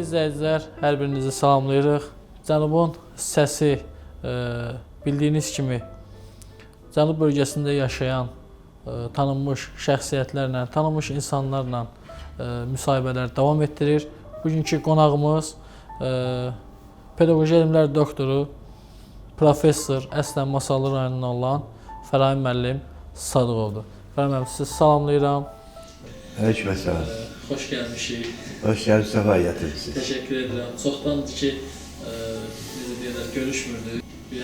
Əziz izləyicilər, hər birinizi salamlayırıq. Cənubun səsi, bildiyiniz kimi Cənub bölgəsində yaşayan tanınmış şəxsiyyətlərlə, tanınmış insanlarla müsahibələr davam etdirir. Bugünkü qonağımız pedaqoji elmlər doktoru, professor, əslən Masallı rayonundan olan Fərahim müəllim Sadıqovdur. Fərahim müəllim, sizi salamlayıram. Aleykümselam. Xoş gəlmişik. Hoş geldiniz, sefa getirdiniz. Təşəkkür edirəm. Çoxdandır ki, necə deyirlər, görüşmürdük.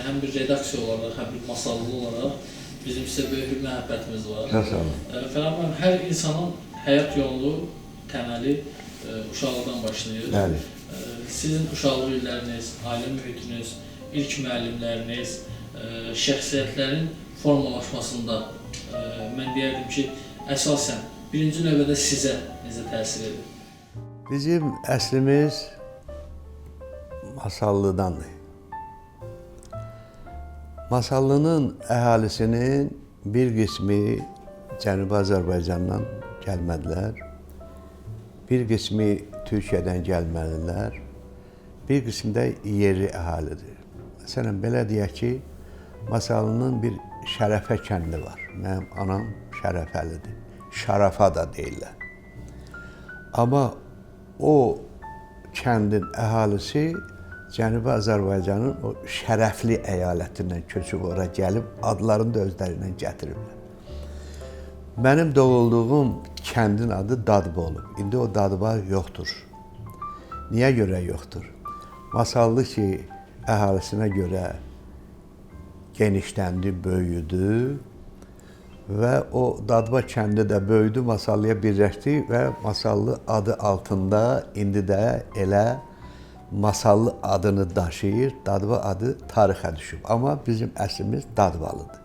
Həm bir redaksiya olaraq, həm bir masallı olaraq bizim sizə böyük bir məhəbbətimiz var. Çok sağ olun. Fərahim müəllim, hər insanın həyat yolu təməli uşaqlıqdan başlayır. Bəli. Sizin uşaqlıq illəriniz, ailə mühitiniz, ilk müəllimləriniz, şəxsiyyətlərin formalaşmasında mən deyərdim ki, əsasən birinci növbədə sizə necə təsir edir? Bizim əslimiz Masallıdandır. Masallının əhalisinin bir qismi Cənubi Azərbaycandan gəlmədilər, bir qismi Türkiyədən gəlmədilər, bir qismi də yerli əhalidir. Məsələn, belə deyək ki, Masallının bir Şərəfə kəndi var. Mənim anam Şərəfəlidir. Şarafa da deyirlər. Amma o kəndin əhalisi Cənubi Azərbaycanın o şərəfli əyalətindən köçüb ora gəlib, adlarını da özlərindən gətiriblər. Mənim doğulduğum kəndin adı Dadba olub. İndi o Dadba yoxdur. Niyə görə yoxdur? Masallı ki, əhalisinə görə genişləndi, böyüdü və o Dadba kəndi də böyüdü, Masallıya birləşdi və Masallı adı altında indi də elə Masallı adını daşıyır, Dadba adı tarixə düşüb. Amma bizim əslimiz Dadbalıdır.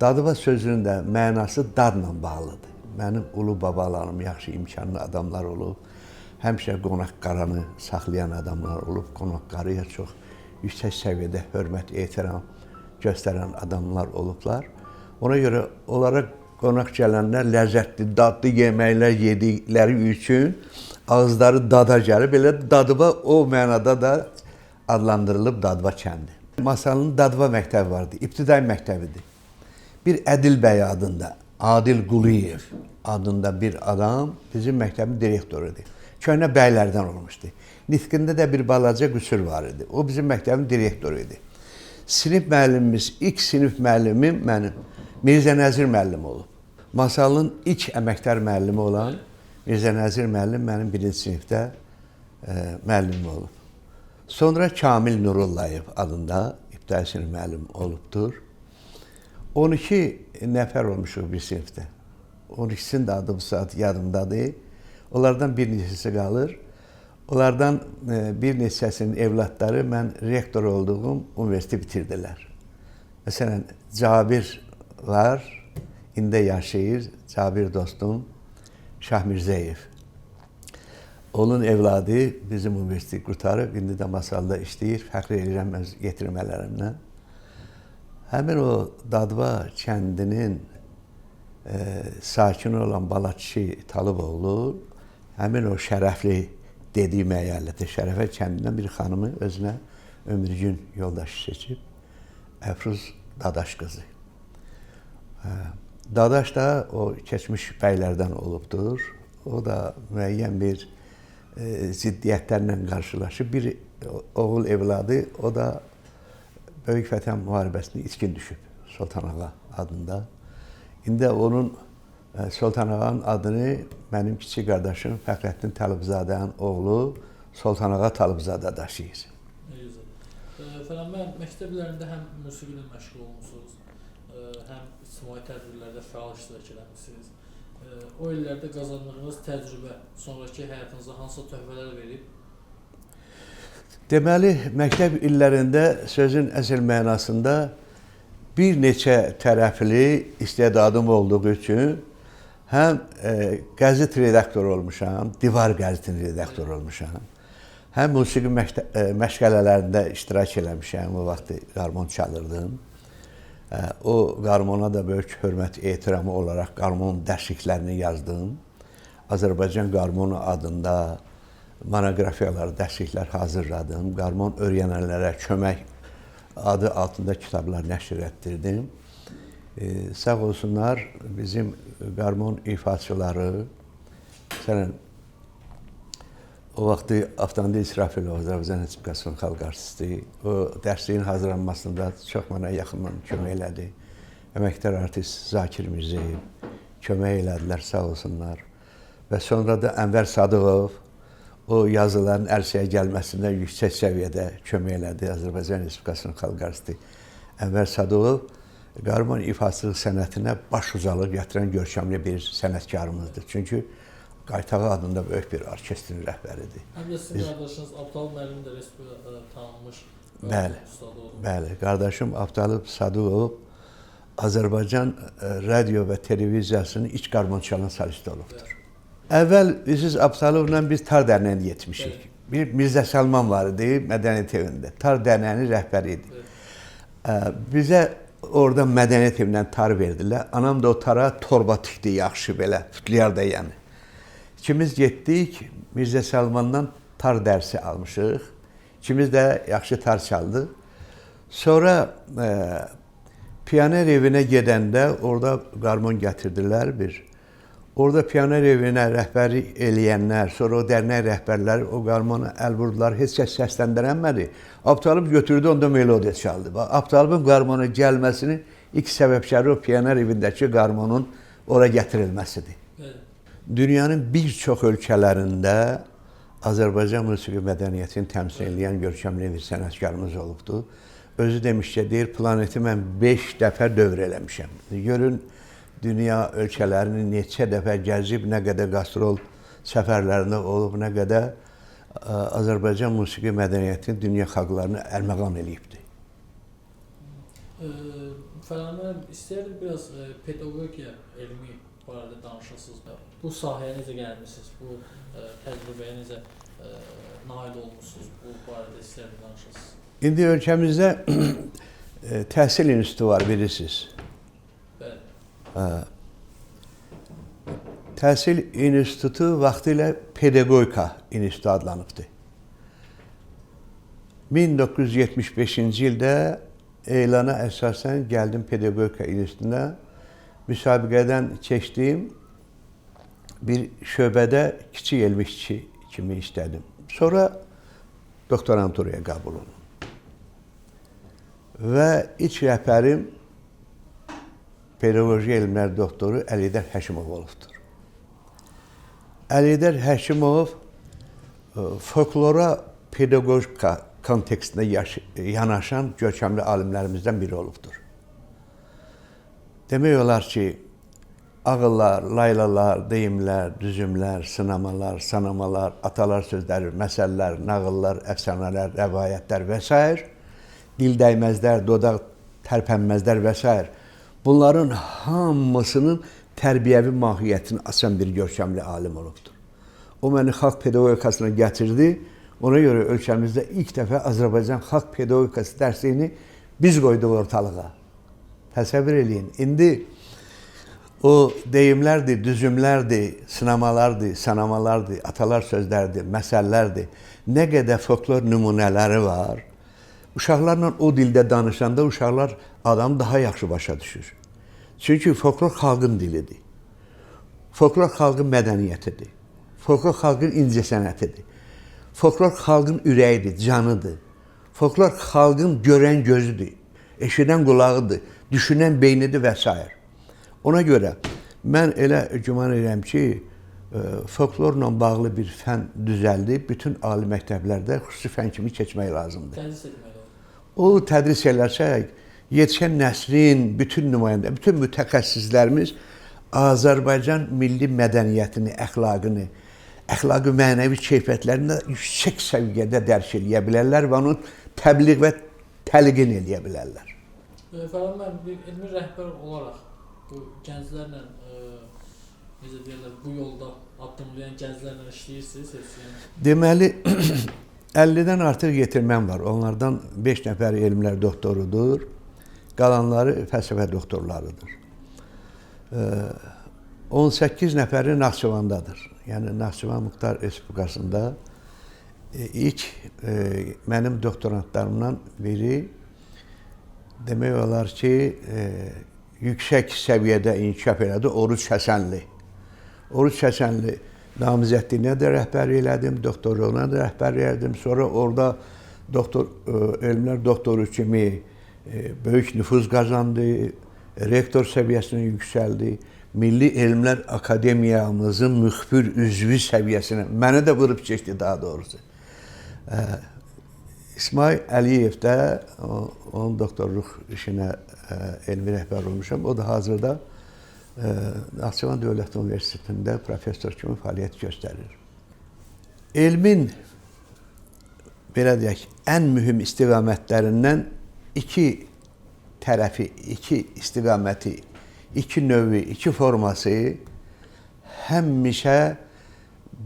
Dadba sözünün də mənası dadla bağlıdır. Mənim ulu babalarım yaxşı imkanlı adamlar olub, həmişə qonaq-qaranı saxlayan adamlar olub, qonaq-qarıya çox yüksək səviyyədə hörmət, ehtiram göstərən adamlar olublar. Ona görə onlara qonaq gələnlər ləzzətli, dadlı yeməklər yedikləri üçün ağızları dada gəlib, belə Dadba o mənada da adlandırılıb Dadba kəndi. Masallının Dadba məktəbi vardı, ibtidai məktəbidir. Bir Ədil bəy adında, Adil Quliyev adında bir adam bizim məktəbin direktorudur. Köhnə bəylərdən olmuşdu. Nitqində də bir balaca qüsur var idi. O bizim məktəbin direktoru idi. Sinif müəllimimiz, ilk sinif müəllimim mənim Mirzə Nəzir müəllim olub. Masallının ilk əməkdar müəllimi olan Mirzə Nəzir müəllim mənim birinci sinifdə müəllimim olub. Sonra Kamil Nurullayev adında ibtidai sinif müəllim olubdur. 12 nəfər olmuşuq bir sinifdə. 12-sinin də adı bu saat yadımdadır. Onlardan bir neçəsi qalır. Onlardan bir neçəsinin evlatları mən rektor olduğum universiteti bitirdilər. Məsələn, Cabir var, indi yaşayır, Cabir dostum, Şah Mirzəyev. Onun evladı bizim universiteti qurtarıb, indi də Masalda işləyir, fəxr edirəm öz yetirmələrimlə. Həmin o Dadba kəndinin sakini olan Balakişi Talıboğlu, həmin o şərəfli dediyim əyalətə, Şərəfə kəndindən bir xanımı özünə ömrügün yoldaşı seçib, Əfruz Dadaş qızı. Dadaş da o keçmiş bəylərdən olubdur. O da müəyyən bir ziddiyyətlərlə qarşılaşıb. Bir oğul evladı, o da Böyük Vətən müharibəsində itkin düşüb Sultanağa adında. İndi onun Sultanağanın adını mənim kiçik qardaşım Fəxrəddin Talıbzadənin oğlu Sultanağa Talıbzadə daşıyır. Fərahim müəllim, məktəblərində həm musiqi ilə məşğul olmusunuz, həm ictimai tədbirlərdə fəal iştirak etmişsiniz. O illərdə qazandığınız təcrübə sonraki həyatınıza hansı töhfələr verib? Deməli, məktəb illərində sözün əsl mənasında bir neçə tərəfli istedadım olduğu üçün həm qəzet redaktoru olmuşam, Divar qəzetinin redaktoru olmuşam, həm musiqi məşğələlərində iştirak eləmişəm, o vaxtı qarmon çalırdım. O qarmona da böyük hörmət, ehtiramı olaraq qarmon dərsliklərini yazdım. Azərbaycan qarmonu adında monoqrafiyalar, dərsliklər hazırladım. Qarmon öyrənənlərə kömək adı altında kitablar nəşr etdirdim. Sağ olsunlar bizim qarmon ifaçıları, məsələn, o vaxtı Avtomobil İsrafilov, Azərbaycan Respublikasının xalq artisti, o dərsliyin hazırlanmasında çox mənə yaxından kömək elədi. Əməkdar artist Zakir Mirzəyev kömək elədilər, sağ olsunlar. Və sonra da Ənvər Sadıqov o yazıların ərsəyə gəlməsində yüksək səviyyədə kömək elədi. Azərbaycan Respublikasının xalq artisti Ənvər Sadıqov qarmon ifaçılıq sənətinə baş ucalıq gətirən görkəmli bir sənətkarımızdır. Çünki Qaytağı adında böyük bir orkestrin rəhbəridir. Həm də sizin qardaşınız Abdal müəllim də Respublikada tanınmış ustad oldu. Bəli, qardaşım Abdal Sadıqov Azərbaycan radio və televiziyasının iç qarmon çalan solisti olubdur. Əvvəl siz Abdalovla biz Tar dərnəyinə getmişik. Bir Mirzə Salman var idi Mədəniyyət evində. Tar dərnəyinin rəhbəri idi. Bizə orada Mədəniyyət evindən tar verdilər. Anam da o tara torba tikdi yaxşı belə, fütliyar da yəni. İkimiz getdik, Mirzə Salmandan tar dərsi almışıq. İkimiz də yaxşı tar çaldıq. Sonra Pioner evinə gedəndə orada qarmon gətirdilər bir. Orada Pioner evinə rəhbəri eləyənlər, sonra o dərnək rəhbərləri o qarmona əl vurdular, heç kəs səsləndirənmədi. Abtalib götürdü, onda melodiya çaldı. Abtalibin qarmona gəlməsinin ilk səbəbkarı o Pioner evindəki qarmonun ora gətirilməsidir. Dünyanın bir çox ölkələrində Azərbaycan musiqi mədəniyyətini təmsil edən görkəmli bir sənətkarımız olubdur. Özü demişcə deyir, planeti mən 5 dəfə dövr eləmişəm. Görün, dünya ölkələrini neçə dəfə gəzib, nə qədər qastrol səfərlərində olub, nə qədər Azərbaycan musiqi mədəniyyətini dünya xalqlarına ərməğan eləyibdir. Fərhan müəllim, istəyərdim biraz pedaqogiya elmi barədə danışasınız. Bu sahəyə necə gəlmişsiniz? Bu təcrübəyə necə nail olmuşsunuz? Bu barədə istəyərdim danışasınız. İndi ölkəmizdə təhsil institutu var, bilirsiniz. Bəli. Təhsil institutu vaxtilə pedaqogika institutu adlanıbdır. 1975-ci ildə elana əsasən gəldim pedaqogika institutuna. Müsabiqədən keçdiyim bir şöbədə kiçik elmi işçi kimi işlədim. Sonra doktoranturaya qəbul olundum. Və ilk rəhbərim pedaqoji elmlər doktoru Əlidər Həkimov olubdur. Əlidər Həkimov folklora pedaqogika kontekstində yanaşan görkəmli alimlərimizdən biri olubdur. Demək olar ki, ağıllar, laylalar, deyimlər, düzümlər, sınamalar, sanamalar, atalar sözləri, məsəllər, nağıllar, əfsanələr, rəvayətlər və s. dil dəyməzlər, dodaq tərpənməzlər və s. Bunların hamısının tərbiyəvi mahiyyətini açan bir görkəmli alim olubdur. O məni xalq pedaqogikasına gətirdi. Ona görə ölkəmizdə ilk dəfə Azərbaycan xalq pedaqogikası dərsliyini biz qoyduq ortalığa. Təsəvvür eləyin. İndi o deyimlərdir, düzümlərdir, sınamalardır, sanamalardır, atalar sözlərdir, məsəllərdir. Nə qədər folklor nümunələri var. Uşaqlarla o dildə danışanda uşaqlar adamı daha yaxşı başa düşür. Çünki folklor xalqın dilidir. Folklor xalqın mədəniyyətidir. Folklor xalqın incəsənətidir. Folklor xalqın ürəyidir, canıdır. Folklor xalqın görən gözüdür, eşidən qulağıdır, düşünən beynidir və s. Ona görə mən elə güman edirəm ki, folklorla bağlı bir fən düzəldib, bütün ali məktəblərdə xüsusi fən kimi keçmək lazımdır. Tədris etmək lazımdır. O tədris eləsək, yetişən nəslin bütün nümayəndə, bütün mütəxəssislərimiz Azərbaycan milli mədəniyyətini, əxlaqını, əxlaqı mənəvi keyfiyyətlərini yüksək səviyyədə dərk eləyə bilərlər və onun təbliğ və təlqin eləyə bilərlər. Fərhan müəllim, bir elmi rəhbər olaraq bu gənclərlə, necə deyirlər, bu yolda addımlayan gənclərlə işləyirsiniz? Deməli, 50-dən artıq yetirməm var. Onlardan 5 nəfər elmlər doktorudur, qalanları fəlsəfə doktorlarıdır. 18 nəfəri Naxçıvandadır. Yəni, Naxçıvan Muxtar Respublikasında ilk mənim doktorantlarımdan biri demək olar ki, yüksək səviyyədə inkişaf elədi Oruc Həsənli. Oruc Həsənli namizədliyinə də rəhbərlik elədim, doktorluğuna da rəhbərlik elədim. Sonra orada elmlər doktoru kimi böyük nüfuz qazandı, rektor səviyyəsinə yüksəldi. Milli Elmlər Akademiyamızın müxbir üzvü səviyyəsinə, mənə də vurub keçdi daha doğrusu. İsmail Əliyev də, onun doktorluq işinə elmi rəhbər olmuşam. O da hazırda Naxçıvan Dövlət Universitetində professor kimi fəaliyyət göstərir. Elmin, belə deyək, ən mühüm istiqamətlərindən iki tərəfi, iki istiqaməti, iki növü, iki forması həmişə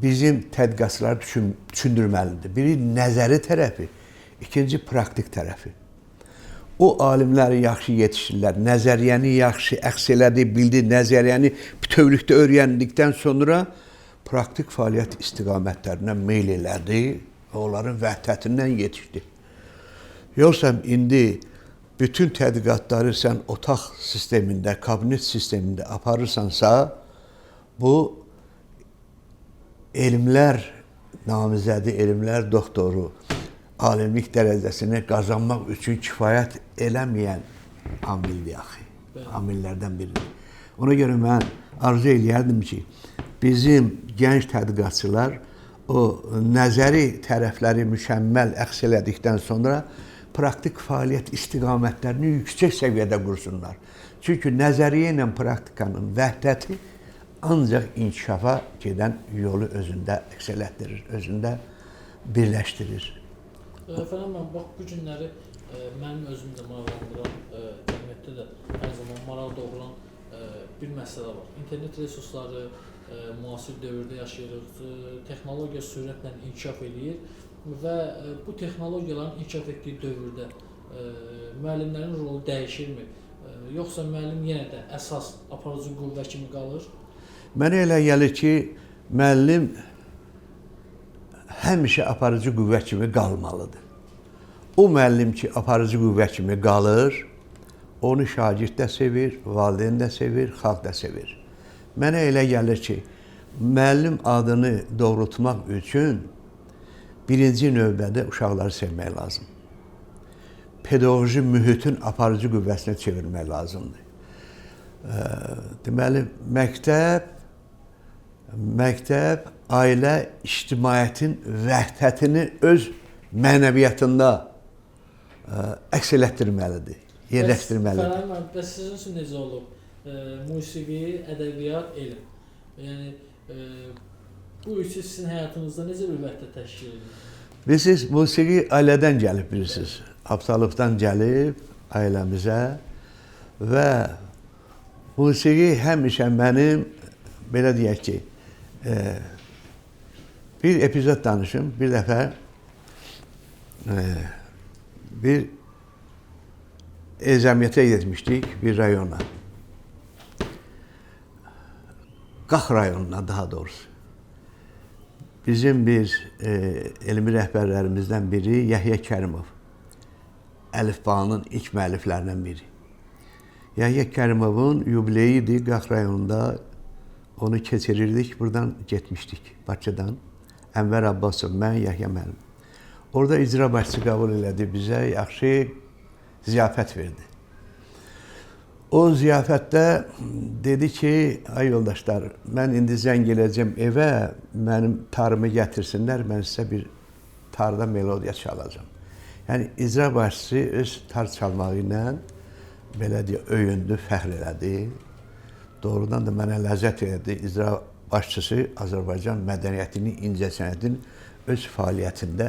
bizim tədqiqatçıları düşündürməlidir. Biri nəzəri tərəfi, ikinci praktik tərəfi. O alimləri yaxşı yetişirlər, nəzəriyyəni yaxşı əks elədi, bildi, nəzəriyyəni bütövlükdə öyrəndikdən sonra praktik fəaliyyət istiqamətlərinə meyl elədi və onların vəhdətindən yetişdi. Yoxsa indi bütün tədqiqatları sən otaq sistemində, kabinet sistemində aparırsansa, bu elmlər namizədi, elmlər doktoru, alimlik dərəcəsini qazanmaq üçün kifayət eləməyən amildir axı. Amillərdən biridir. Ona görə mən arzu eləyərdim ki, bizim gənc tədqiqatçılar o nəzəri tərəfləri mükəmməl əks elədikdən sonra praktik fəaliyyət istiqamətlərini yüksək səviyyədə qursunlar. Çünki nəzəriyyə ilə praktikanın vəhdəti ancaq inkişafa gedən yolu özündə əks elətdirir, özündə birləşdirir. Efendim, mən bax, bu günləri mənim özüm də maraqlandıran, cəmiyyətdə də hər zaman maraq doğuran bir məsələ var. İnternet resursları müasir dövrdə yaşayırıq, texnologiya sürətlə inkişaf edir və bu texnologiyaların inkişaf etdiyi dövrdə müəllimlərin rolu dəyişirmi? Yoxsa müəllim yenə də əsas aparıcı qüvvə kimi qalır? Mənə elə gəlir ki, müəllim həmişə aparıcı qüvvə kimi qalmalıdır. O müəllim ki, aparıcı qüvvə kimi qalır, onu şagird də sevir, valideyn də sevir, xalq da sevir. Mənə elə gəlir ki, müəllim adını doğrultmaq üçün birinci növbədə uşaqları sevmək lazım. Pedaqoji mühitin aparıcı qüvvəsinə çevirmək lazımdır. Deməli, məktəb, ailə, ictimaiyyətin vəhdətini öz mənəviyyatında əks elətdirməlidir, yerləşdirməlidir. Fərhəm, bəs sizin üçün necə olub? Musiqi, ədəbiyyat, elm. Yəni, bu üçü sizin həyatınızda necə bir vəhdət təşkil edir? Bilirsiniz, musiqi ailədən gəlib, bilirsiniz. Abtalıqdan gəlib ailəmizə və musiqi həmişə mənim, belə deyək ki, bir epizod danışım. Bir dəfə bir ezamiyyətə getmişdik bir rayona. Qax rayonuna daha doğrusu. Bizim bir elmi rəhbərlərimizdən biri Yəhyə Kərimov. Əlifbanın ilk müəlliflərindən biri. Yəhyə Kərimovun yubileyi idi Qax rayonunda. Onu keçirirdik, buradan getmişdik Bakıdan. Ənvər Abbasov, mən, Yəhyə müəllim. Orada icra başçı qəbul elədi bizə, yaxşı ziyafət verdi. O ziyafətdə dedi ki, ay yoldaşlar, mən indi zəng eləyəcəm evə, mənim tarımı gətirsinlər, mən sizə bir tarda melodiya çalacağım. Yəni, icra başçısı öz tar çalmağı ilə belə deyə öyündü, fəxr elədi. Doğrudan da mənə ləzzət elədi. İcra başçısı Azərbaycan mədəniyyətini, incəsənətin öz fəaliyyətində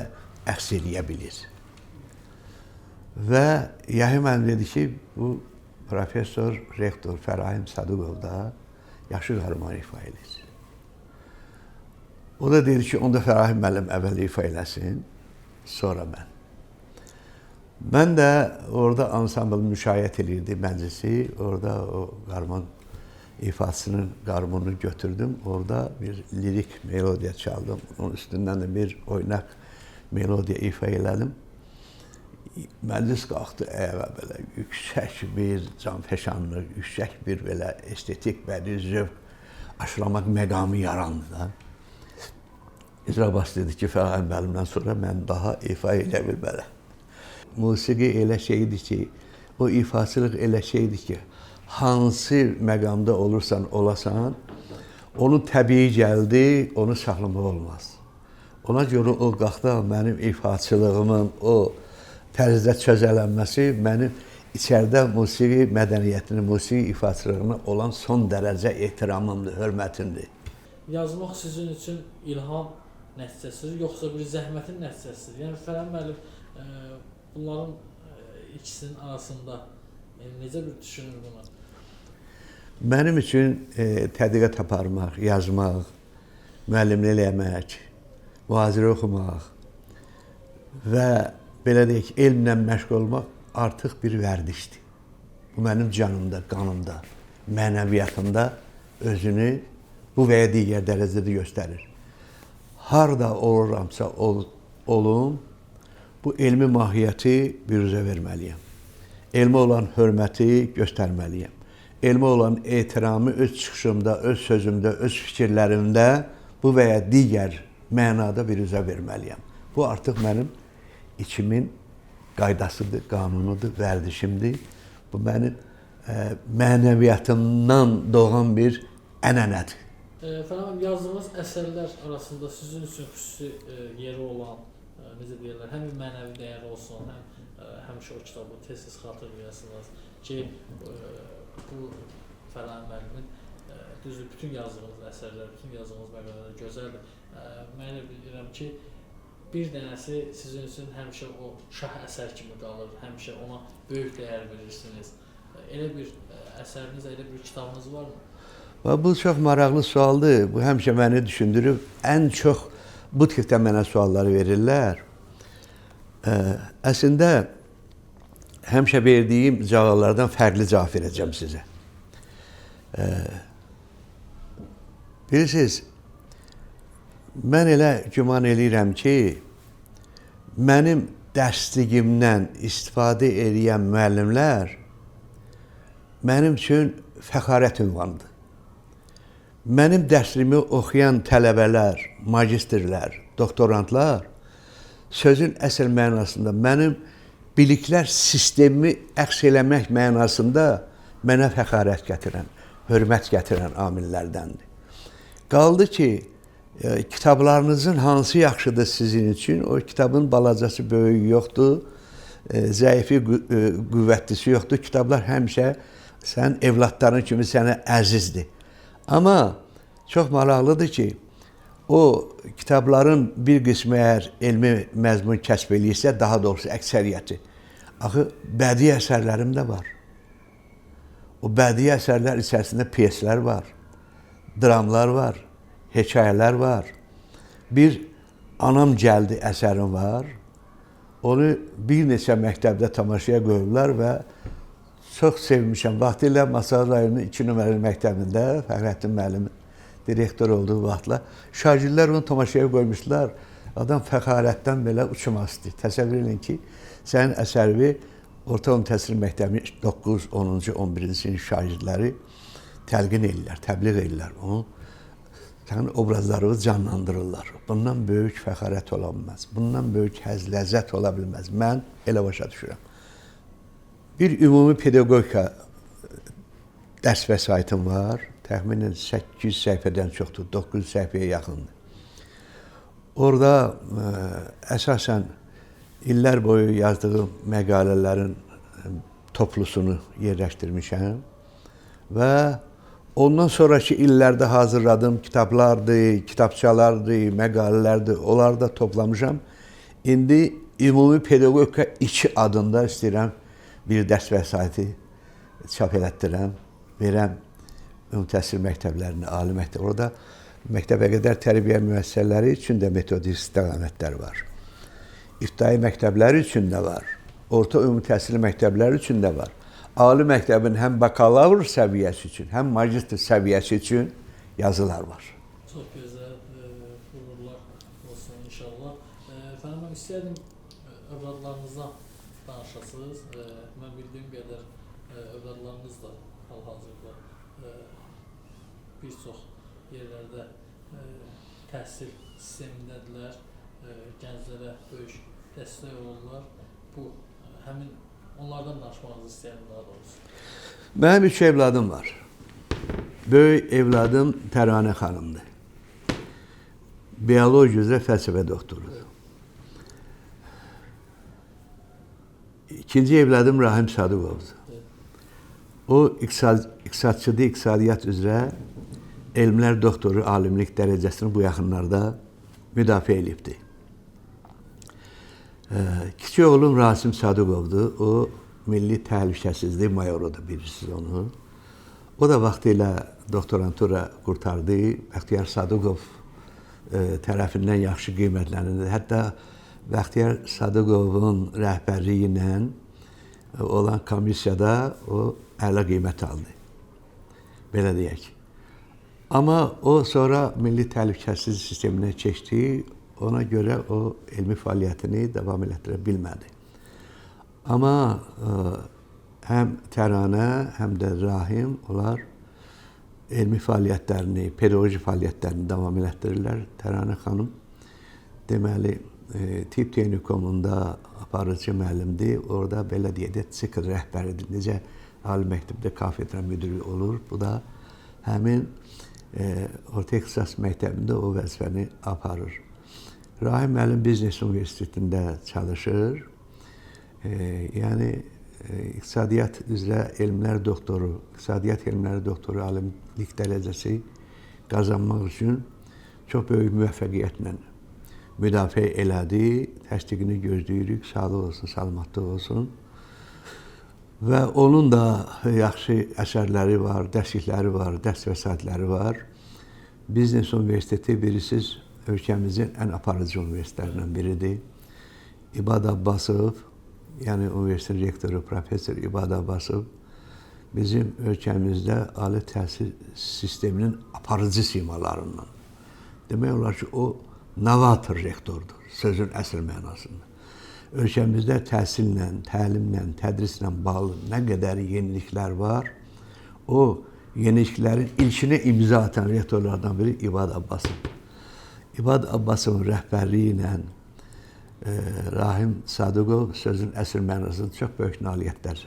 əks eləyə bilir. Və Yəhyə müəllim dedi ki, bu professor, rektor Fərahim Sadıqov da yaxşı qarmon ifa edir. O da dedi ki, onda Fərahim müəllim əvvəl ifa eləsin, sonra mən. Mən də orada ansambl müşayiət edirdi məclisi, orada o qarmon ifasının qarmonunu götürdüm. Orada bir lirik melodiya çaldım. Onun üstündən də bir oynaq melodiya ifa elədim. Məclis qalxdı ayağa belə yüksək bir canfəşanlıq, yüksək bir belə estetik bədii zövq aşılamaq məqamı yarandı da. İcra baş dedi ki, Fərhad müəllimdən sonra mən daha ifa elə bilmərəm. Musiqi elə şeydir ki, o ifaçılıq elə şeydir ki, hansı məqamda olursan olasan, onu təbii gəldi, onu saxlamaq olmaz. Ona görə o qalxda mənim ifaçılığımın o tərzdə çözələnməsi mənim içəridə musiqi mədəniyyətinin, musiqi ifaçılığına olan son dərəcə ehtiramımdır, hörmətimdir. Yazmaq sizin üçün ilham nəticəsidir, yoxsa bir zəhmətin nəticəsidir? Yəni Fərhad müəllim bunların ikisinin arasında necə bir düşünür bunu? Mənim üçün tədqiqat aparmaq, yazmaq, müəllimlik eləmək, mühazirə oxumaq və belə deyək ki, elmlə məşğul olmaq artıq bir vərdişdir. Bu mənim canımda, qanımda, mənəviyyatımda özünü bu və ya digər dərəcədə göstərir. Harda oluramsa olum, bu elmi mahiyyəti büruzə verməliyəm. Elmə olan hörməti göstərməliyəm. Elmə olan ehtiramı öz çıxışımda, öz sözümdə, öz fikirlərimdə bu və ya digər mənada büruzə verməliyəm. Bu artıq mənim içimin qaydasıdır, qanunudur, vərdişimdir. Bu mənim mənəviyyatımdan doğan bir ənənədir. Fərhad, yazdığınız əsərlər arasında sizin üçün xüsusi yeri olan, necə deyirlər, həm mənəvi dəyəri olsun, həmişə o kitabı tez-tez xatırlayasınız ki, bu Fərhad müəllimin düzdür, bütün yazdığınız əsərlər, bütün yazdığınız məqalələr gözəldir. Mən elə bilirəm ki, bir dənəsi sizin üçün həmişə o şah əsər kimi qalır, həmişə ona böyük dəyər verirsiniz. Elə bir əsəriniz, elə bir kitabınız varmı? Bu çox maraqlı sualdır. Bu həmişə məni düşündürüb. Ən çox bu tipdə mənə sualları verirlər. Əslində, həmişə verdiyim cavablardan fərqli cavab verəcəm sizə. Bilirsiniz, mən elə güman eləyirəm ki, mənim dərsligimdən istifadə edən müəllimlər mənim üçün fəxarət ünvanıdır. Mənim dərsliyimi oxuyan tələbələr, magistrlər, doktorantlar sözün əsl mənasında mənim biliklər sistemimi əks eləmək mənasında mənə fəxarət gətirən, hörmət gətirən amillərdəndir. Qaldı ki, kitablarınızın hansı yaxşıdır sizin üçün? O kitabın balacası böyük yoxdur, zəifi qüvvətlisi yoxdur. Kitablar həmişə sənin evladların kimi sənə əzizdir. Amma çox maraqlıdır ki, o kitabların bir qismi əgər elmi məzmun kəsb eləyirsə, daha doğrusu əksəriyyəti. Axı, bədii əsərlərim də var. O bədii əsərlər içərisində pyeslər var, dramlar var, hekayələr var. Bir Anam Gəldi əsərim var. Onu bir neçə məktəbdə tamaşaya qoyublar və çox sevmişəm. Vaxtilə Masal rayonunun 2 nömrəli məktəbində Fəxrəddin müəllim direktor olduğu vaxtla şagirdlər onu tamaşaya qoymuşlar. Adam fəxarətdən belə uçmaq istəyir. Təsəvvür edin ki, sənin əsəri orta təhsil məktəbinin 9, 10-cu, 11-ci sinif şagirdləri təlqin edirlər, təbliğ edirlər. Onu sənin obrazlarını canlandırırlar. Bundan böyük fəxarət ola bilməz. Bundan böyük həzz, ləzzət ola bilməz. Mən elə başa düşürəm. Bir ümumi pedaqogika dərs vəsaitim var. Təxminən 800 səhifədən çoxdur, 900 səhifəyə yaxındır. Orada əsasən illər boyu yazdığım məqalələrin toplusunu yerləşdirmişəm və ondan sonraki illərdə hazırladığım kitablardır, kitabçalardır, məqalələrdir, onları da toplamışam. İndi ümumi pedaqogika 2 adında istəyirəm bir dərs vəsaiti çap elətdirəm, verəm ümumi təhsil məktəblərinə, ali məktəb. Orada məktəbə qədər tərbiyə müəssisələri üçün də metodik istiqamətlər var. İbtidai məktəblər üçün də var. Orta ümumi təhsil məktəbləri üçün də var. Ali məktəbin həm bakalavr səviyyəsi üçün, həm magistr səviyyəsi üçün yazılar var. Çox gözəl, uğurlar olsun inşallah. Fərhad müəllim, istəyərdim övladlarınızdan danışasınız. Mən bildiyim qədər övladlarınız da hal-hazırda bir çox yerlərdə təhsil sistemindədirlər. Gənclərə böyük dəstək olurlar. Bu həmin onlardan danışmağınızı istəyirəm daha doğrusu. Mənim 3 evladım var. Böyük evladım Təranə xanımdır. Bioloji üzrə fəlsəfə doktorudur. İkinci evladım Rahim Sadıqovdur. O iqtisadçıdır, iqtisadiyyat üzrə elmlər doktoru, alimlik dərəcəsini bu yaxınlarda müdafiə edibdir. Kiçik oğlum Rasim Sadıqovdur. O milli təhlükəsizlik mayorudur, bilirsiniz onu. O da vaxtilə doktorantura qurtardı. Bəxtiyar Sadıqov tərəfindən yaxşı qiymətlənildi. Hətta Bəxtiyar Sadıqovun rəhbərliyi ilə olan komissiyada o əla qiymət aldı. Belə deyək. Amma o sonra milli təhlükəsizlik sisteminə keçdi. Ona görə o elmi fəaliyyətini davam etdirə bilmədi. Amma həm Təranə, həm də Rahim onlar elmi fəaliyyətlərini, pedaqoji fəaliyyətlərini davam etdirirlər. Təranə xanım deməli Tibb Texnikumunda aparıcı müəllimdir. Orada belə deyək də sikl rəhbəridir. Necə ali məktəbdə kafedra müdiri olur. Bu da həmin orta ixtisas məktəbində o vəzifəni aparır. Rahim müəllim Biznes Universitetində çalışır. Yəni iqtisadiyyat üzrə elmlər doktoru, iqtisadiyyat elmləri doktoru alimlik dərəcəsi qazanmaq üçün çox böyük müvəffəqiyyətlə müdafiə elədi. Təsdiqini gözləyirik. Sağlıq olsun, salamatlı olsun. Və onun da yaxşı əsərləri var, dərslikləri var, dərs vəsaitləri var. Biznes Universiteti bilirsiniz, ölkəmizin ən aparıcı universitetlərindən biridir. İbad Abbasov, yəni universitet rektoru professor İbad Abbasov bizim ölkəmizdə ali təhsil sisteminin aparıcı simalarından. Demək olar ki, o novator rektordur, sözün əsl mənasında. Ölkəmizdə təhsillə, təlimlə, tədrislə bağlı nə qədər yeniliklər var, o yeniliklərin ilkinə imza atan rektorlardan biri İbad Abbasov. İbad Abbasovun rəhbərliyi ilə Rahim Sadıqov sözün əsl mənasında çox böyük nailiyyətlər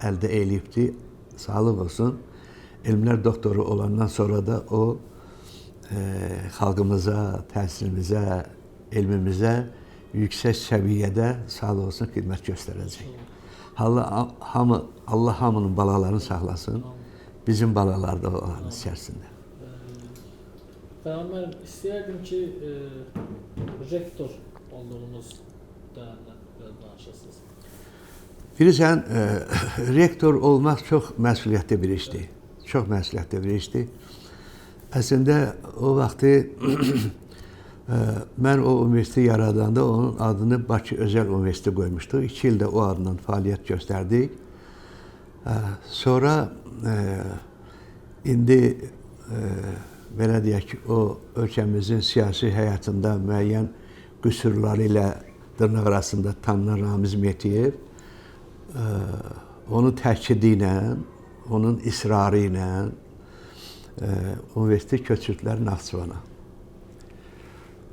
əldə edibdir. Sağlıq olsun. Elmlər doktoru olandan sonra da o xalqımıza, təhsilimizə, elmimizə yüksək səviyyədə sağlıq olsun xidmət göstərəcək. Allah hamının balalarını saxlasın. Bizim balalar da onların içərisində. Mən istəyərdim ki, rektor olduğunuz dönəmdən biraz danışasınız. Bilirsən, rektor olmaq çox məsuliyyətli bir işdir. Çox məsuliyyətli bir işdir. Əslində, o vaxtı mən o universiteti yaradanda onun adını Bakı Özəl Universiteti qoymuşduq. 2 ildə o adından fəaliyyət göstərdik. Sonra indi belə deyək ki, o ölkəmizin siyasi həyatında müəyyən qüsurları ilə dırnaq arasında tanınan Ramiz Mehdiyev onun təkidi ilə, onun israrı ilə universitet köçürdülər Naxçıvana.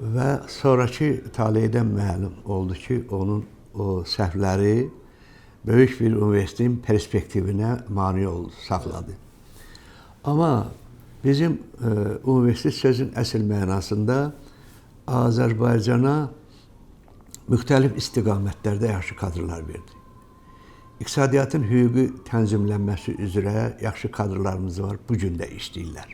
Və sonrakı taleydən məlum oldu ki, onun o səhvləri böyük bir universitetin perspektivinə mane oldu, saxladı. Amma bizim universitet sözün əsl mənasında Azərbaycana müxtəlif istiqamətlərdə yaxşı kadrlar verdi. İqtisadiyyatın hüquqi tənzimlənməsi üzrə yaxşı kadrlarımız var, bu gün də işləyirlər.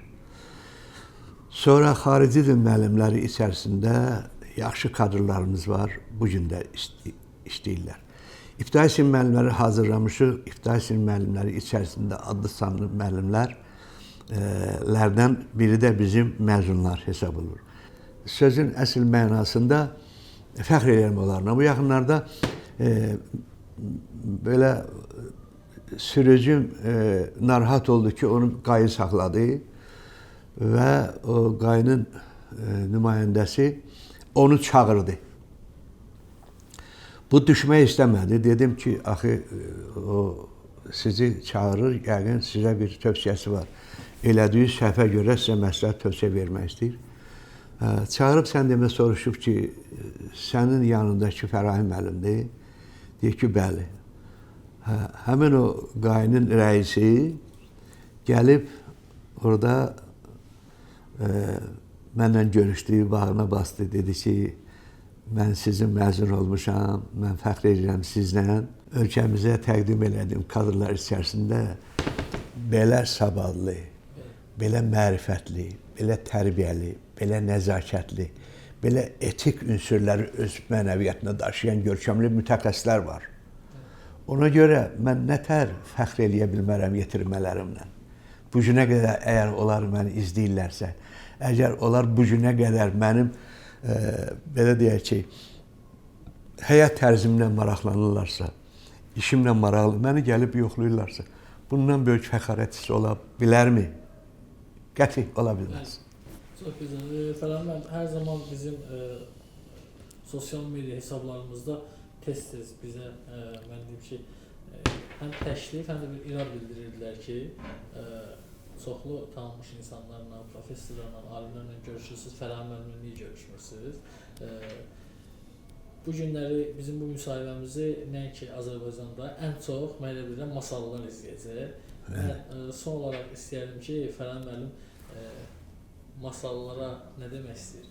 Sonra xarici dil müəllimləri içərisində yaxşı kadrlarımız var, bu gün də işləyirlər. İbtidai sinif müəllimləri hazırlamışıq, İbtidai sinif müəllimləri içərisində adlı sanlı müəllimlərdən biri də bizim məzunlar hesab olur. Sözün əsl mənasında fəxr edirəm onlarla. Bu yaxınlarda belə sürücüm narahat oldu ki, onu qayı saxladı və o qayının nümayəndəsi onu çağırdı. Bu düşmək istəmədi. Dedim ki, axı o sizi çağırır, yəqin sizə bir tövsiyəsi var. Elədiyi səhvə görə sizə məsləhət tövsiyə vermək istəyir. Çağırıb sən demə soruşub ki, sənin yanındakı Fərahim müəllimdir. Deyir ki, bəli. Həmin o qayının rəisi gəlib orada mənlə görüşdü, bağrına bastı, dedi ki, mən sizin məzun olmuşam, mən fəxr edirəm sizlə. Ölkəmizə təqdim elədim kadrlar içərisində belə savadlı, belə mərifətli, belə tərbiyəli, belə nəzakətli, belə etik ünsürləri öz mənəviyyatına daşıyan görkəmli mütəxəssislər var. Ona görə mən nətər fəxr eləyə bilmərəm yetirmələrimlə. Bu günə qədər əgər onlar məni izləyirlərsə, əgər onlar bu günə qədər mənim belə deyək ki, həyat tərzimlə maraqlanırlarsa, işimlə maraqlı, məni gəlib yoxlayırlarsa, bundan böyük fəxarət hissi ola bilərmi? Qəti ola bilməz. Çox gözəl. Fərahim müəllim, hər zaman bizim sosial media hesablarımızda tez-tez bizə, mən deyim ki, həm təşrif, həm də bir irad bildirirdilər ki, çoxlu tanınmış insanlarla, professorlarla, alimlərlə görüşürsünüz, Fərahim müəllimlə niyə görüşmürsünüz? Bu günləri bizim bu müsahibəmizi nəinki Azərbaycanda ən çox, mən elə bilirəm, masallılar izləyəcək. Mən son olaraq istəyərdim ki, Fərahim müəllim masallılara nə demək istəyir?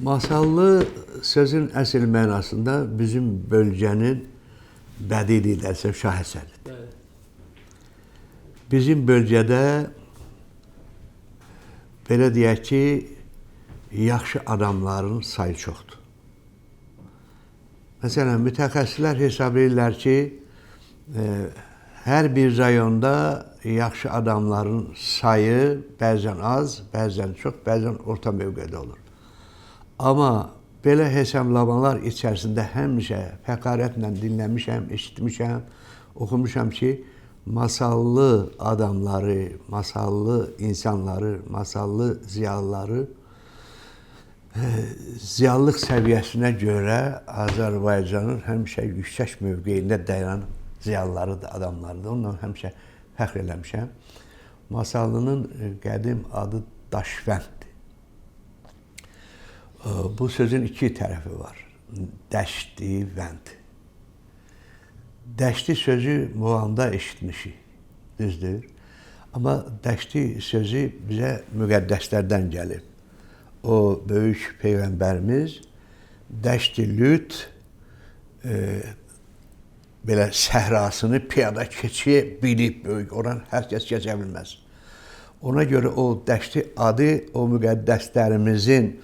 Masallı sözün əsl mənasında bizim bölgənin bədii lidersi şahesəridir. Bizim bölgədə belə deyək ki, yaxşı adamların sayı çoxdur. Məsələn, mütəxəssislər hesab edirlər ki, hər bir rayonda yaxşı adamların sayı bəzən az, bəzən çox, bəzən orta mövqedə olur. Amma belə hesablamalar içərisində həmişə fəqarətlə dinləmişəm, eşitmişəm, oxumuşam ki, masallı adamları, masallı insanları, masallı ziyalıları ziyallıq səviyyəsinə görə Azərbaycanın həmişə yüksək mövqeyində dayanan ziyalılarıdır, adamlarıdır. Ondan həmişə fəxr eləmişəm. Masallının qədim adı Daşvənddir. Bu sözün iki tərəfi var. Dəşti, vənd. Dəşti sözü Muğamda eşitmişik, düzdür. Amma dəşti sözü bizə müqəddəslərdən gəlib. O böyük peyğəmbərimiz dəşti lüt belə səhrasını piyada keçiyə bilib böyük. Oran hər kəs keçə bilməz. Ona görə o dəşti adı o müqəddəslərimizin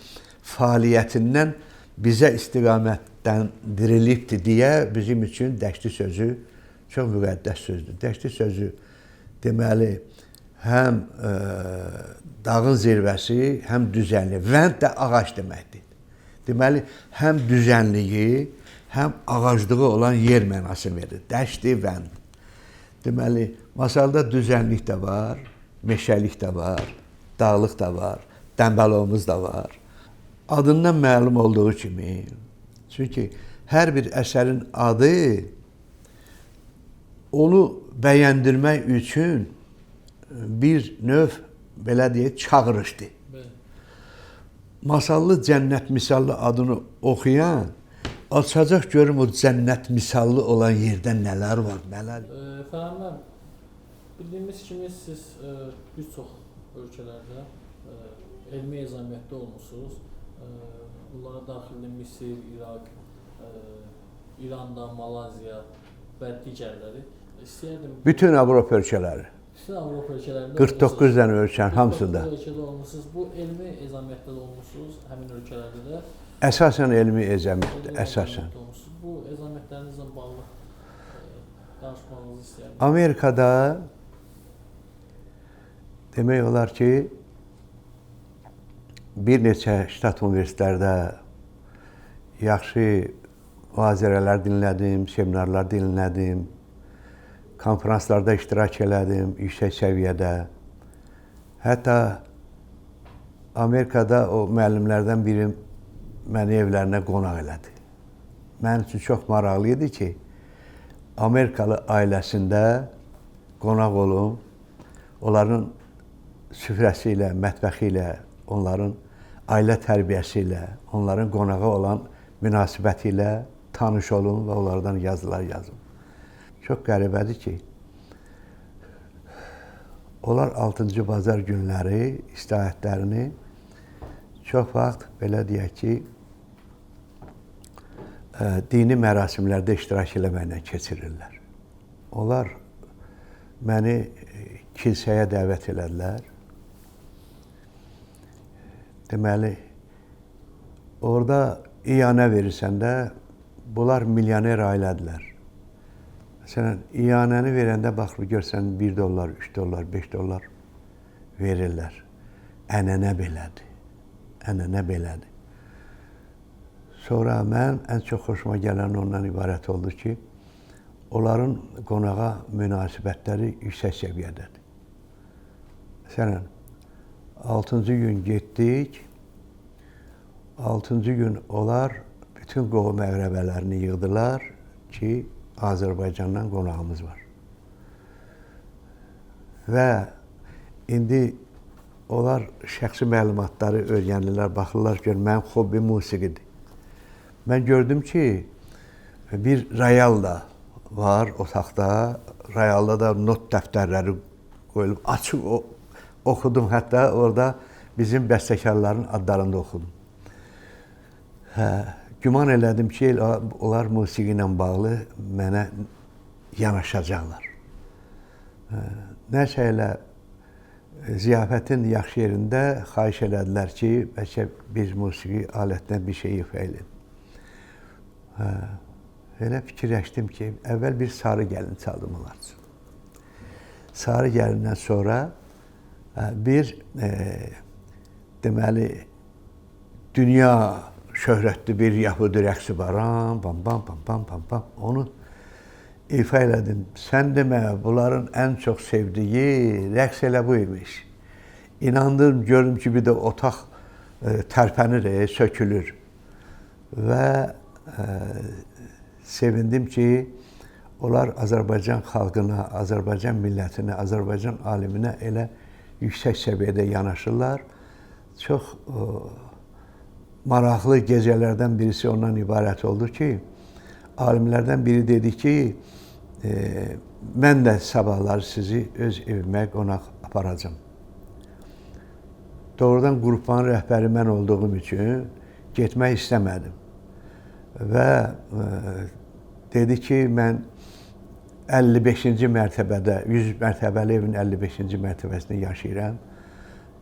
fəaliyyətindən bizə istiqamətləndirilibdir deyə bizim üçün dəşti sözü çox müqəddəs sözdür. Dəşti sözü deməli həm dağın zirvəsi, həm düzənlik. Vənd də ağac deməkdir. Deməli, həm düzənliyi, həm ağaclığı olan yer mənası verir. Dəşti, vənd. Deməli, masalda düzənlik də var, meşəlik də var, dağlıq da var, dəmbəlovumuz da var. Adından məlum olduğu kimi, çünki hər bir əsərin adı onu bəyəndirmək üçün bir növ, belə deyək, çağırışdır. Masallı cənnət misallı adını oxuyan açacaq görüm o cənnət misallı olan yerdə nələr var, nələr. Fərahim müəllim, bildiyimiz kimi siz bir çox ölkələrdə elmi ezamiyyətdə olmuşsunuz. Bunlara daxilində Misir, İraq, İranda, Malaziya və digərləri. İstəyərdim. Bütün Avropa ölkələri. Bütün Avropa ölkələrində 49 dənə ölkənin hamısında. 49 ölkədə olmuşsunuz. Bu elmi ezamiyyətdə də olmuşsunuz, həmin ölkələrdə də. Əsasən elmi ezamiyyətdə, əsasən. Bu ezamiyyətlərinizlə bağlı danışmağınızı istəyərdim. Amerikada demək olar ki, bir neçə ştat universitetlərdə yaxşı mühazirələr dinlədim, seminarlar dinlədim, konferanslarda iştirak elədim yüksək səviyyədə. Hətta Amerikada o müəllimlərdən biri məni evlərinə qonaq elədi. Mənim üçün çox maraqlı idi ki, Amerikalı ailəsində qonaq olum, onların süfrəsi ilə, mətbəxi ilə, onların ailə tərbiyəsi ilə, onların qonağa olan münasibəti ilə tanış olum və onlardan yazılar yazım. Çox qəribədir ki, onlar 6-cı bazar günləri istirahətlərini çox vaxt, belə deyək ki, dini mərasimlərdə iştirak eləməklə keçirirlər. Onlar məni kilsəyə dəvət elədilər. Deməli, orada iyanə verirsən də, bunlar milyoner ailədirlər. Məsələn, iyanəni verəndə baxır, görsən $1, $3, $5 verirlər. Ənənə belədir. Ənənə belədir. Sonra mən ən çox xoşuma gələn ondan ibarət oldu ki, onların qonağa münasibətləri yüksək səviyyədədir. Məsələn, 6-cı gün getdik, 6-cı gün onlar bütün qohum əqrəbələrini yığdılar ki, Azərbaycandan qonağımız var. Və indi onlar şəxsi məlumatları öyrənirlər, baxırlar ki, mənim hobbi musiqidir. Mən gördüm ki, bir rayal da var otaqda, rayalda da not dəftərləri qoyulub, açıq oxudum, hətta orada bizim bəstəkarların adlarını da oxudum. Güman elədim ki, onlar musiqi ilə bağlı mənə yanaşacaqlar. Nəsə elə ziyafətin yaxşı yerində xahiş elədilər ki, bəlkə biz musiqi alətinə bir şey ifa edin. Elə fikirləşdim ki, əvvəl bir sarı gəlin çaldım onlar üçün. Sarı gəlindən sonra bir deməli dünya şöhrətli bir yahudi rəqsi var. Bam, bam, bam, bam, bam, bam. Onu ifa elədim. Sən demə, bunların ən çox sevdiyi rəqs elə bu imiş. İnandım, gördüm ki, bir də otaq tərpənir, sökülür. Və sevindim ki, onlar Azərbaycan xalqına, Azərbaycan millətinə, Azərbaycan aliminə elə yüksək səviyyədə yanaşırlar. Çox maraqlı gecələrdən birisi ondan ibarət oldu ki, alimlərdən biri dedi ki, mən də sabahları sizi öz evimə qonaq aparacam. Doğrudan qrupanın rəhbəri mən olduğum üçün getmək istəmədim. Və dedi ki, mən 55-ci mərtəbədə, 100 mərtəbəli evin 55-ci mərtəbəsində yaşayıram.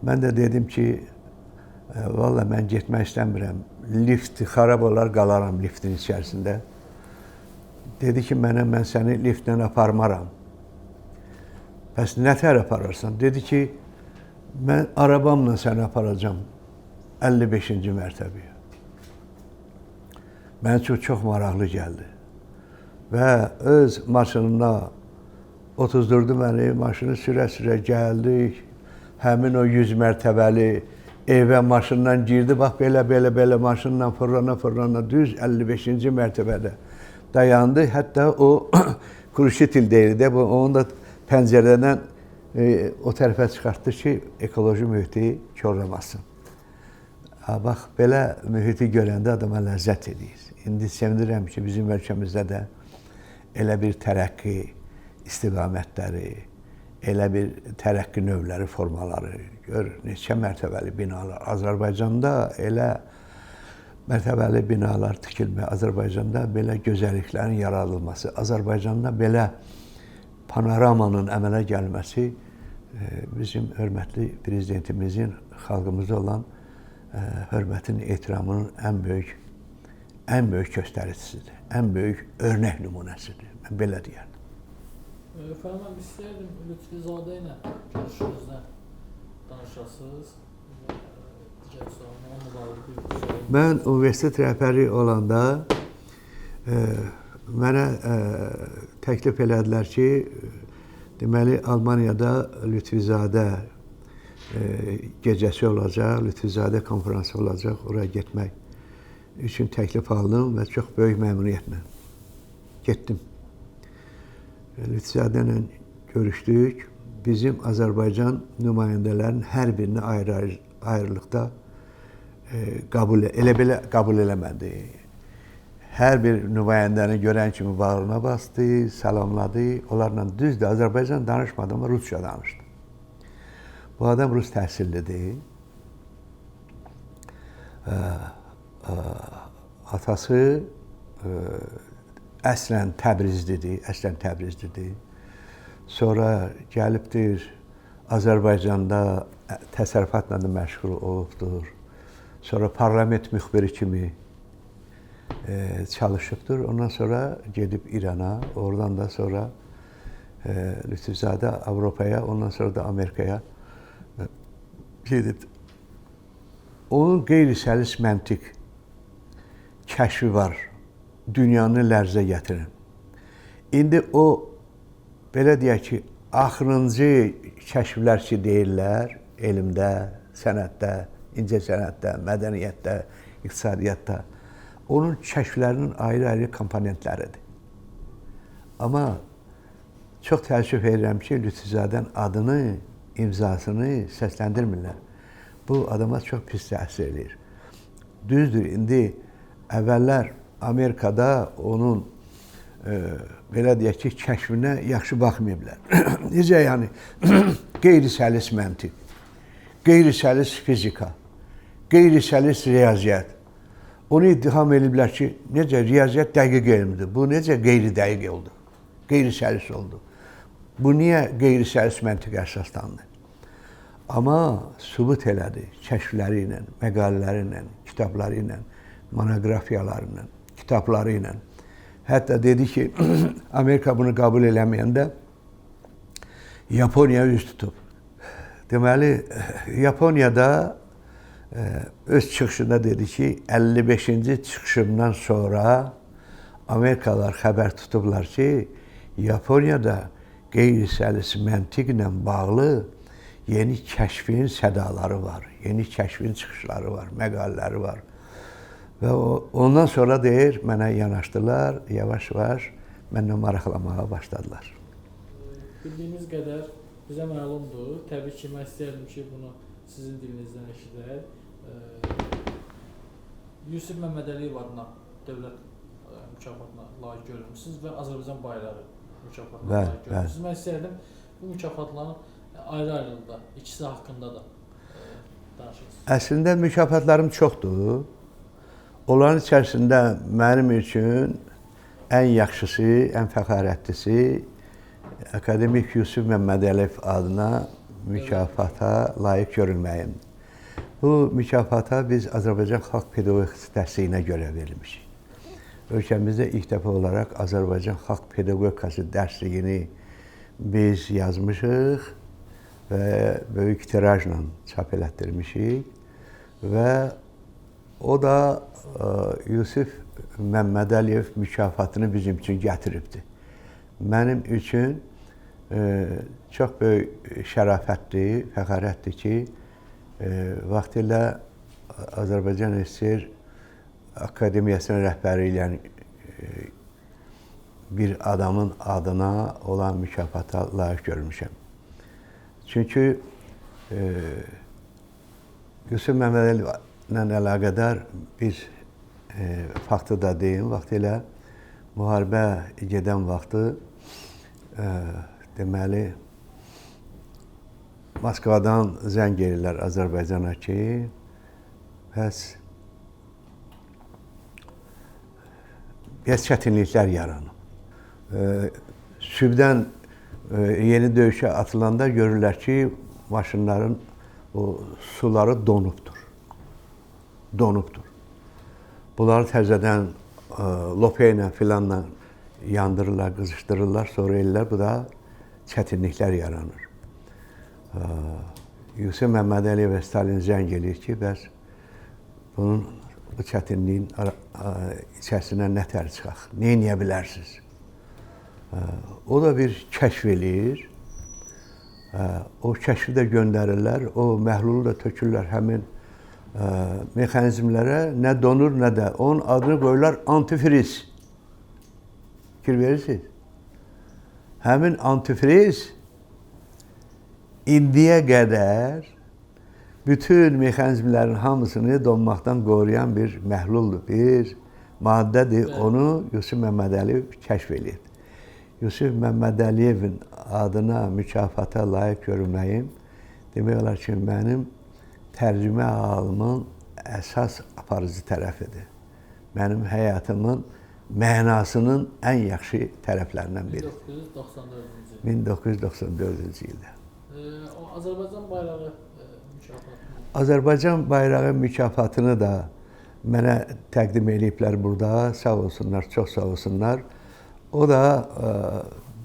Mən də dedim ki, valla mən getmək istəmirəm. Lift xarab olar, qalaram liftin içərisində. Dedi ki, mən səni liftlə aparmaram. Bəs nə tər apararsan? Dedi ki, mən arabamla səni aparacam 55-ci mərtəbəyə. Mənə çox maraqlı gəldi. Və öz maşınına 34-dü məni maşını sürə-sürə gəldik. Həmin o 100 mərtəbəli evə maşından girdi. Bax, belə maşınla fırlana düz 55-ci mərtəbədə dayandı. Hətta o Kruşitil deyildi. Onu da pəncərədən o tərəfə çıxartdı ki, ekoloji mühiti korlamasın. Bax, belə mühiti görəndə adama ləzzət edir. İndi sevinirəm ki, bizim ölkəmizdə də elə bir tərəqqi istiqamətləri, elə bir tərəqqi növləri, formaları, gör, neçə mərtəbəli binalar. Azərbaycanda elə mərtəbəli binalar tikilmə, Azərbaycanda belə gözəlliklərin yaradılması, Azərbaycanda belə panoramanın əmələ gəlməsi bizim hörmətli prezidentimizin xalqımıza olan hörmətin, ehtiramının ən böyük göstəricisidir, ən böyük örnək nümunəsidir. Mən belə deyərdim. Efendim, mən istəyərdim Lütfizadə ilə görüşünüzdən danışasınız. Mən universitet rəhbəri olanda mənə təklif elədilər ki, deməli, Almaniyada Lütfizadə gecəsi olacaq, Lütfizadə konferansı olacaq, oraya getmək üçün təklif aldım və çox böyük məmnuniyyətlə getdim. Lütfüzadə ilə görüşdük. Bizim Azərbaycan nümayəndələrinin hər birini ayrı-ayrılıqda elə belə qəbul eləmədi. Hər bir nümayəndəni görən kimi bağrına bastı, salamladı. Onlarla düzdür, Azərbaycan danışmadı, amma Rusca danışdı. Bu adam Rus təhsillidir. Atası əslən Təbrizlidir. Sonra gəlibdir, Azərbaycanda təsərrüfatla da məşğul olubdur. Sonra parlament müxbiri kimi çalışıbdır. Ondan sonra gedib İrana, oradan da sonra Lütfüzadə Avropaya, ondan sonra da Amerikaya gedib. Onun qeyri-səlis məntiq kəşfi var, dünyanı lərzə gətirin. İndi o, belə deyək ki, axırıncı kəşflər ki deyirlər, elmdə, sənətdə, incəsənətdə, mədəniyyətdə, iqtisadiyyatda, onun kəşflərinin ayrı-ayrı komponentləridir. Amma çox təəssüf edirəm ki, Lütfüzadənin adını, imzasını səsləndirmirlər. Bu adama çox pis təsir edir. Düzdür, indi əvvəllər Amerikada onun belə deyək ki, kəşfinə yaxşı baxmayıblar. Necə yəni? Qeyri-səlis məntiq, qeyri-səlis fizika, qeyri-səlis riyaziyyat. Onu ittiham ediblər ki, necə riyaziyyat dəqiq elmdir, bu necə qeyri-dəqiq oldu, qeyri-səlis oldu. Bu niyə qeyri-səlis məntiq əsaslandı? Amma sübut elədi kəşfləri ilə, məqalələri ilə, kitabları ilə, monoqrafiyaları ilə, kitabları ilə. Hətta dedi ki, Amerika bunu qəbul eləməyəndə Yaponiya üz tutub. Deməli, Yaponiyada öz çıxışında dedi ki, 55-ci çıxışımdan sonra Amerikalılar xəbər tutublar ki, Yaponiyada qeyri-səlis məntiqlə bağlı yeni kəşfin sədaları var, yeni kəşfin çıxışları var, məqalələri var. Və ondan sonra deyir, mənə yanaşdılar, yavaş-yavaş mənlə maraqlamağa başladılar. Bildiyimiz qədər bizə məlumdur. Təbii ki, mən istəyərdim ki, bunu sizin dilinizdən eşidək. Yusif Məmmədəliyev adına dövlət mükafatına layiq görülmüşsünüz və Azərbaycan bayrağı mükafatına layiq görülmüşsünüz. Mən istəyərdim bu mükafatların ayrı-ayrılıqda, ikisi haqqında da danışırsınız. Əslində mükafatlarım çoxdur. Onların içərisində mənim üçün ən yaxşısı, ən fəxarətlisi akademik Yusif Məmmədəliyev adına mükafata layiq görülməyim. Bu mükafata biz Azərbaycan Xalq Pedaqogikası dərsliyinə görə verilmişik. Ölkəmizdə ilk dəfə olaraq Azərbaycan Xalq Pedaqogikası dərsliyini biz yazmışıq və böyük tirajla çap elətdirmişik və o da Yusif Məmmədəliyev mükafatını bizim üçün gətiribdir. Mənim üçün çox böyük şərafətdir, fəxarətdir ki, vaxtilə Azərbaycan SSR Akademiyasının rəhbəri ilə bir adamın adına olan mükafata layiq görmüşəm. Çünki Yusuf Məmmədəliyevlə əlaqədar bir faktı da deyim. Vaxtilə müharibə gedən vaxtı deməli Moskvadan zəng edirlər Azərbaycana ki, bəs çətinliklər yaranıb. Sübdən yeni döyüşə atılanda görürlər ki, maşınların suları donubdur. Bunları təzədən lope ilə filanla yandırırlar, qızışdırırlar, sonra ellər, bu da çətinliklər yaranır. Yusif Məmmədəliyev və Stalin zəng edir ki, bəs bu çətinliyin içərisindən nə tər çıxaq, nə edə bilərsiniz? O da bir kəşf eləyir, o kəşfi də göndərirlər, o məhlulu da tökürlər həmin mexanizmlərə nə donur, nə də. Onun adını qoyurlar antifriz. Fikir verirsiniz. Həmin antifriz indiyə qədər bütün mexanizmlərin hamısını donmaqdan qoruyan bir məhluldur, bir maddədir. Onu Yusif Məmmədəliyev kəşf edir. Yusif Məmmədəliyevin adına mükafata layiq görülməyim demək olar ki, mənim tərcümə halımın əsas aparıcı tərəfidir. Mənim həyatımın mənasının ən yaxşı tərəflərindən biri. 1994-cü ildə. O Azərbaycan bayrağı mükafatı. Azərbaycan bayrağı mükafatını da mənə təqdim ediblər burada. Sağ olsunlar, çox sağ olsunlar. O da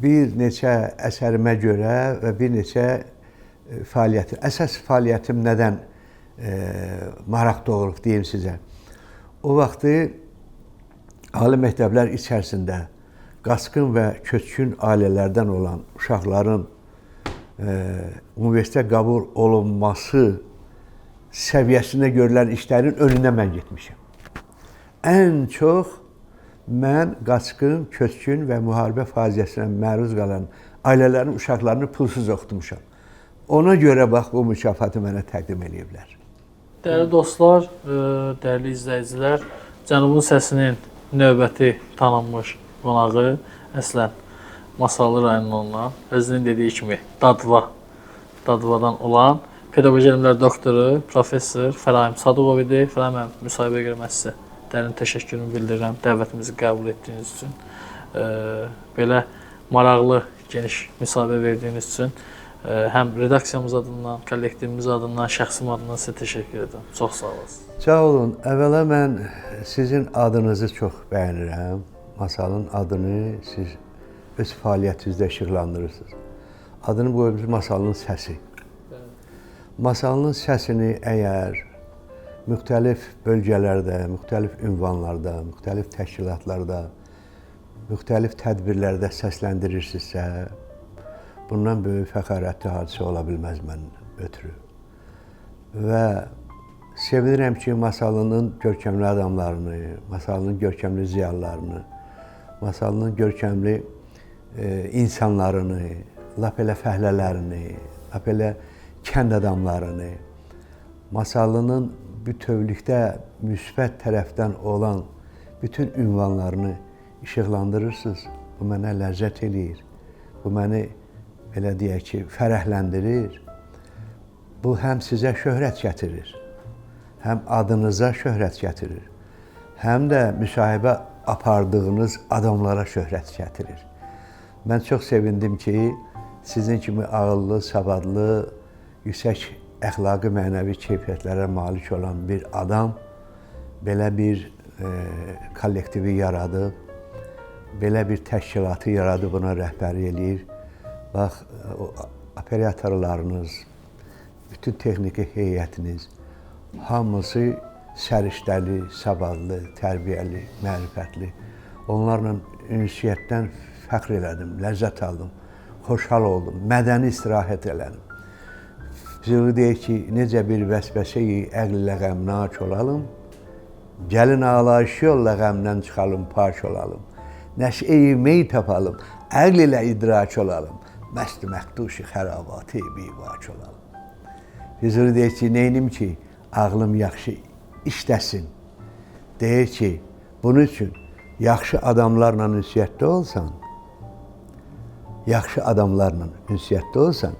bir neçə əsərimə görə və bir neçə fəaliyyətim. Əsas fəaliyyətim nədən maraq doğurub deyim sizə. O vaxtı ali məktəblər içərisində qaçqın və köçkün ailələrdən olan uşaqların universitetə qəbul olunması səviyyəsində görülən işlərin önünə mən getmişəm. Ən çox mən qaçqın, köçkün və müharibə faciəsinə məruz qalan ailələrin uşaqlarını pulsuz oxutmuşam. Ona görə bax, bu mükafatı mənə təqdim ediblər. Dəyərli dostlar, dəyərli izləyicilər, Cənubun Səsinin növbəti tanınmış qonağı əslən Masallı rayonundan, özünün dediyi kimi Dadvadan olan pedaqoji elmlər doktoru, professor Fərahim Sadıqov idi. Fərahim müəllim, müsahibəyə görə mən sizə dərin təşəkkürümü bildirirəm, dəvətimizi qəbul etdiyiniz üçün, belə maraqlı, geniş müsahibə verdiyiniz üçün. Həm redaksiyamız adından, kollektivimiz adından, şəxsim adından sizə təşəkkür edirəm. Çox sağ olasınız. Sağ olun. Əvvəla mən sizin adınızı çox bəyənirəm. Masalın adını siz öz fəaliyyətinizdə işıqlandırırsınız. Adını qoymusunuz Masalın Səsi. Masalın səsini əgər müxtəlif bölgələrdə, müxtəlif ünvanlarda, müxtəlif təşkilatlarda, müxtəlif tədbirlərdə səsləndirirsinizsə, bundan böyük fəxarətli hadisə ola bilməz məndən ötürü. Və sevinirəm ki, Masalının görkəmli adamlarını, Masalının görkəmli ziyalılarını, Masalının görkəmli insanlarını, lap elə fəhlələrini, lap elə kənd adamlarını, Masallının bütövlükdə müsbət tərəfdən olan bütün ünvanlarını işıqlandırırsınız. Bu mənə ləzzət eləyir. Bu məni, belə deyək ki, fərəhləndirir. Bu həm sizə şöhrət gətirir, həm adınıza şöhrət gətirir, həm də müsahibə apardığınız adamlara şöhrət gətirir. Mən çox sevindim ki, sizin kimi ağıllı, savadlı, yüksək əxlaqi, mənəvi keyfiyyətlərə malik olan bir adam belə bir kollektivi yaradıb, belə bir təşkilatı yaradıb, buna rəhbərlik eləyir. Bax, operatorlarınız, bütün texniki heyətiniz, hamısı səriştəli, savadlı, tərbiyəli, mərifətli. Onlarla ünsiyyətdən fəxr elədim, ləzzət aldım, xoşhal oldum, mədəni istirahət elədim. Zırı deyək ki, necə bir vəsvəsə-yi əql-ilə qəmnaç olalım, gəlin ağlayışı yolla qəmdən çıxalım, pak olalım, nəşə-i mey tapalım, əql ilə idraç olalım, məst-i məxduşi xərabatı bivaç olalım. Zırı deyək ki, neynim ki, ağlım yaxşı işləsin. Deyək ki, bunun üçün yaxşı adamlarla ünsiyyətdə olsan,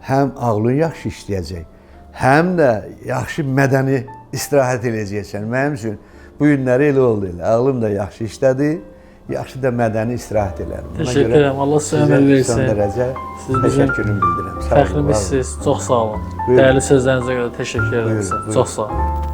həm ağlın yaxşı işləyəcək, həm də yaxşı mədəni istirahət edəcəksən. Mənim üçün bu günləri elə oldu elə. Ağlım da yaxşı işlədi, yaxşı da mədəni istirahət elədim. Təşəkkür edirəm. Allah sizə ömür versin. Son dərəcə təşəkkürümü bildirirəm. Fəxrimizsiniz. Çox sağ olun. Dəyərli sözlərinizə görə təşəkkür edirəm sizə. Çox sağ olun.